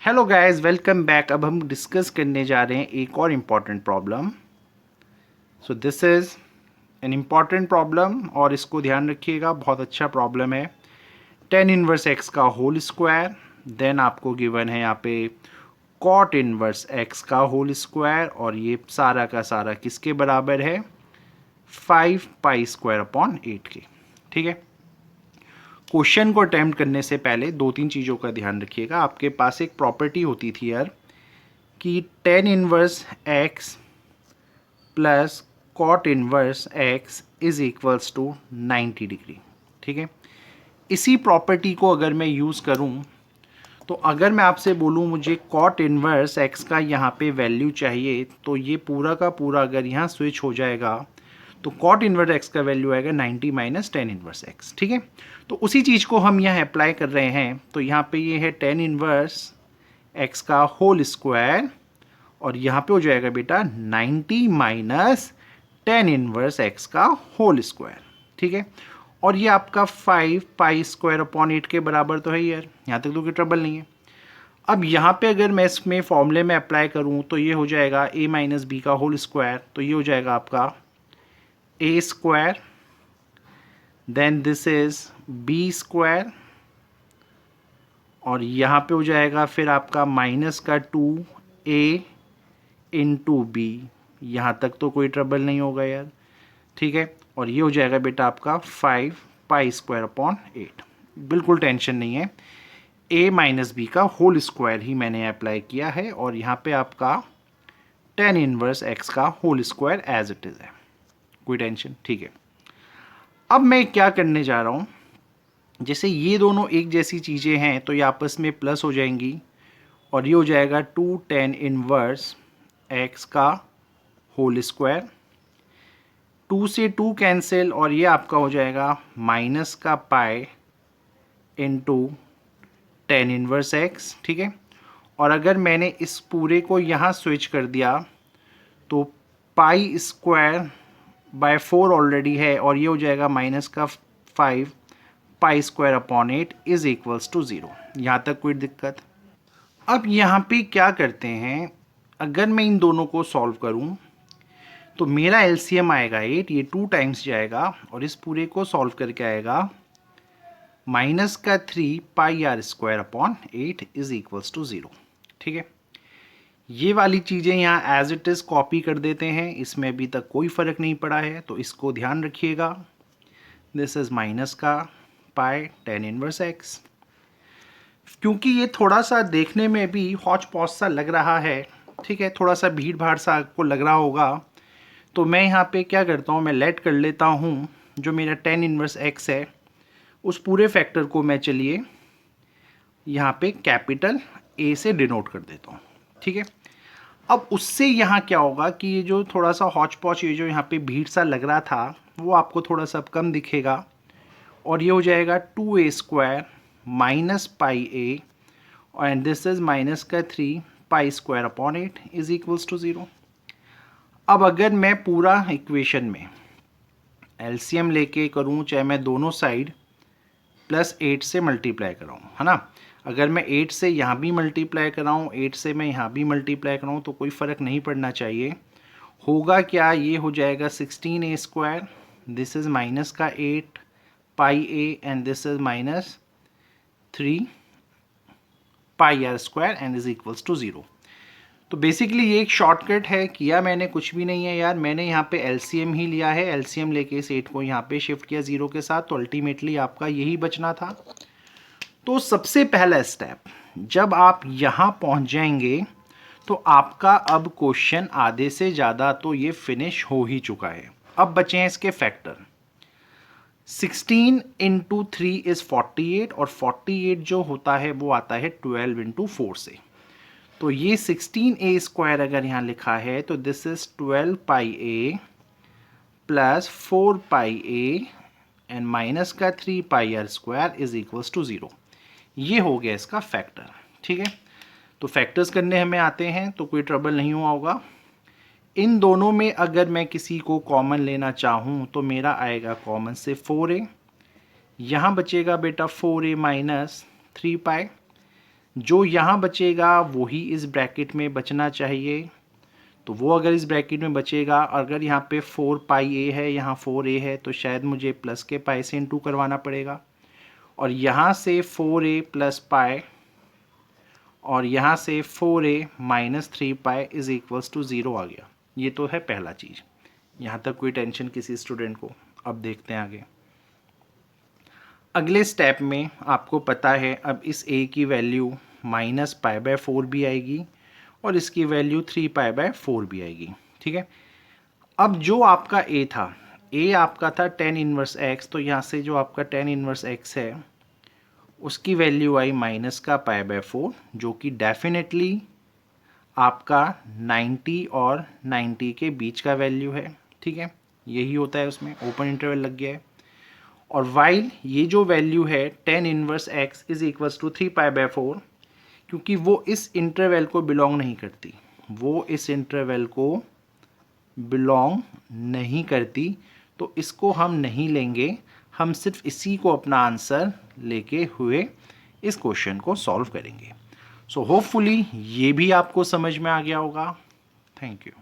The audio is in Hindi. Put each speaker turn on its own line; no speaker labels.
Hello guys, welcome back. अब हम डिस्कस करने जा रहे हैं एक और important problem. So this is an important problem और इसको ध्यान रखिएगा, बहुत अच्छा प्रॉब्लम है। टेन इनवर्स एक्स का होल स्क्वायर, देन आपको गिवन है यहाँ पे कॉट इनवर्स एक्स का होल स्क्वायर, और ये सारा का सारा किसके बराबर है? 5 पाई स्क्वायर अपॉन 8 के। ठीक है। क्वेश्चन को अटेम्प्ट करने से पहले दो तीन चीज़ों का ध्यान रखिएगा। आपके पास एक प्रॉपर्टी होती थी यार कि tan inverse X plus cot inverse X is equals to 90 degree. ठीक है। इसी प्रॉपर्टी को अगर मैं यूज़ करूं, तो अगर मैं आपसे बोलूं मुझे कॉट इनवर्स एक्स का यहाँ पे वैल्यू चाहिए, तो ये पूरा का पूरा अगर यहाँ स्विच हो जाएगा तो कॉट इनवर्स एक्स का वैल्यू आएगा 90 माइनस टेन इनवर्स एक्स। ठीक है। तो उसी चीज़ को हम यहाँ अप्लाई कर रहे हैं। तो यहाँ पे ये है टेन इनवर्स एक्स का होल स्क्वायर, और यहाँ पे हो जाएगा बेटा 90 माइनस टेन इनवर्स एक्स का होल स्क्वायर। ठीक है। और ये आपका 5 पाई स्क्वायर अपॉन 8 के बराबर तो है ही यार, यहाँ तक तो कोई ट्रबल नहीं है। अब यहाँ पे अगर मैं इसमें फॉर्मूले में अप्लाई करूँ तो ये हो जाएगा a माइनस बी का होल स्क्वायर, तो ये हो जाएगा आपका a square, then this is b square, और यहाँ पे हो जाएगा फिर आपका माइनस का 2a इंटू बी। यहाँ तक तो कोई ट्रबल नहीं होगा यार। ठीक है। और ये हो जाएगा बेटा आपका 5 पाई स्क्वायर अपॉन 8। बिल्कुल टेंशन नहीं है, a माइनस बी का होल स्क्वायर ही मैंने अप्लाई किया है, और यहाँ पे आपका टेन इनवर्स एक्स का whole square as it is है। कोई टेंशन? ठीक है। अब मैं क्या करने जा रहा हूँ, जैसे ये दोनों एक जैसी चीज़ें हैं तो ये आपस में प्लस हो जाएंगी, और ये हो जाएगा 2 टेन इनवर्स एक्स का होल स्क्वायर, 2 से 2 कैंसिल, और ये आपका हो जाएगा माइनस का pi into ten inverse x. ठीक है। और अगर मैंने इस पूरे को यहाँ स्विच कर दिया तो पाई स्क्वायर बाय 4 ऑलरेडी है, और ये हो जाएगा माइनस का 5 pi square upon 8 is equals to 0। यहाँ तक कोई दिक्कत? अब यहाँ पे क्या करते हैं, अगर मैं इन दोनों को सॉल्व करूँ तो मेरा एलसीएम आएगा 8, ये 2 टाइम्स जाएगा, और इस पूरे को सॉल्व करके आएगा माइनस का 3 pi r square upon 8 is equals to 0। ठीक है। ये वाली चीज़ें यहाँ एज इट इज़ कॉपी कर देते हैं, इसमें अभी तक कोई फ़र्क नहीं पड़ा है, तो इसको ध्यान रखिएगा। दिस इज़ माइनस का पाई टेन इनवर्स एक्स। क्योंकि ये थोड़ा सा देखने में भी हौच पौच सा लग रहा है, ठीक है, थोड़ा सा भीड़ भाड़ सा आपको लग रहा होगा, तो मैं यहाँ पे क्या करता हूँ, मैं लेट कर लेता हूँ जो मेरा टेन इनवर्स एक्स है उस पूरे फैक्टर को मैं चलिए यहाँ पे कैपिटल ए से डिनोट कर देता हूँ। ठीक है। अब उससे यहाँ क्या होगा कि ये जो थोड़ा सा हौच पौच, ये जो यहाँ पे भीड़ सा लग रहा था, वो आपको थोड़ा सा कम दिखेगा, और ये हो जाएगा 2a square minus pi A, and this is minus का 3 pi square upon 8 is equals to 0। अब अगर मैं पूरा इक्वेशन में एलसीएम लेके करूँ, चाहे मैं दोनों साइड प्लस 8 से मल्टीप्लाई कराऊँ, है ना, अगर मैं 8 से यहाँ भी मल्टीप्लाई कराऊँ, 8 से मैं यहाँ भी मल्टीप्लाई कराऊँ, तो कोई फ़र्क नहीं पड़ना चाहिए। होगा क्या, ये हो जाएगा 16a square, this is minus का 8 pi A, and this is minus 3 pi r square and is equals to 0। तो बेसिकली ये एक शॉर्टकट है, किया मैंने कुछ भी नहीं है यार, मैंने यहाँ पे एलसीएम ही लिया है, एलसीएम लेके इस 8 को यहाँ पे शिफ्ट किया 0 के साथ, तो अल्टीमेटली आपका यही बचना था। तो सबसे पहला स्टेप, जब आप यहाँ पहुँच जाएंगे तो आपका अब क्वेश्चन आधे से ज़्यादा तो ये फिनिश हो ही चुका है। अब बचे हैं इसके फैक्टर। 16 इंटू 3 इज़ 48, और 48 जो होता है वो आता है 12 इंटू 4 से। तो ये 16a स्क्वायर अगर यहाँ लिखा है तो this is 12 pi a plus 4 pi A and minus का 3 pi r square is equals to 0। ये हो गया इसका फैक्टर। ठीक है। तो फैक्टर्स करने हमें आते हैं तो कोई ट्रबल नहीं हुआ होगा। इन दोनों में अगर मैं किसी को कॉमन लेना चाहूँ तो मेरा आएगा कॉमन से 4a, यहाँ बचेगा बेटा 4a माइनस 3 पाई, जो यहाँ बचेगा वही इस ब्रैकेट में बचना चाहिए। तो वो अगर इस ब्रैकेट में बचेगा, अगर यहाँ पे 4 पाई ए है, यहाँ 4a है, तो शायद मुझे प्लस के पाई से इनटू करवाना पड़ेगा। और यहाँ से 4a प्लस पाई और यहाँ से 4a minus 3 pi is equals to 0 आ गया। ये तो है पहला चीज़। यहाँ तक कोई टेंशन किसी स्टूडेंट को? अब देखते हैं आगे। अगले स्टेप में आपको पता है अब इस a की वैल्यू माइनस पाई बाय 4 भी आएगी और इसकी वैल्यू 3 पाई बाय 4 भी आएगी। ठीक है, अब जो आपका a था, a आपका था tan इनवर्स x, तो यहाँ से जो आपका tan इनवर्स x है उसकी वैल्यू आई माइनस का पाई बाय 4, जो कि डेफिनेटली आपका 90 और 90 के बीच का वैल्यू है। ठीक है, यही होता है उसमें, ओपन इंटरवल लग गया है। और वाइल ये जो वैल्यू है tan inverse x is equals to 3 pi by 4, क्योंकि वो इस इंटरवल को बिलोंग नहीं करती, वो इस इंटरवल को बिलोंग नहीं करती, तो इसको हम नहीं लेंगे। हम सिर्फ इसी को अपना आंसर लेके हुए इस क्वेश्चन को सॉल्व करेंगे। सो होपफुली ये भी आपको समझ में आ गया होगा। Thank you.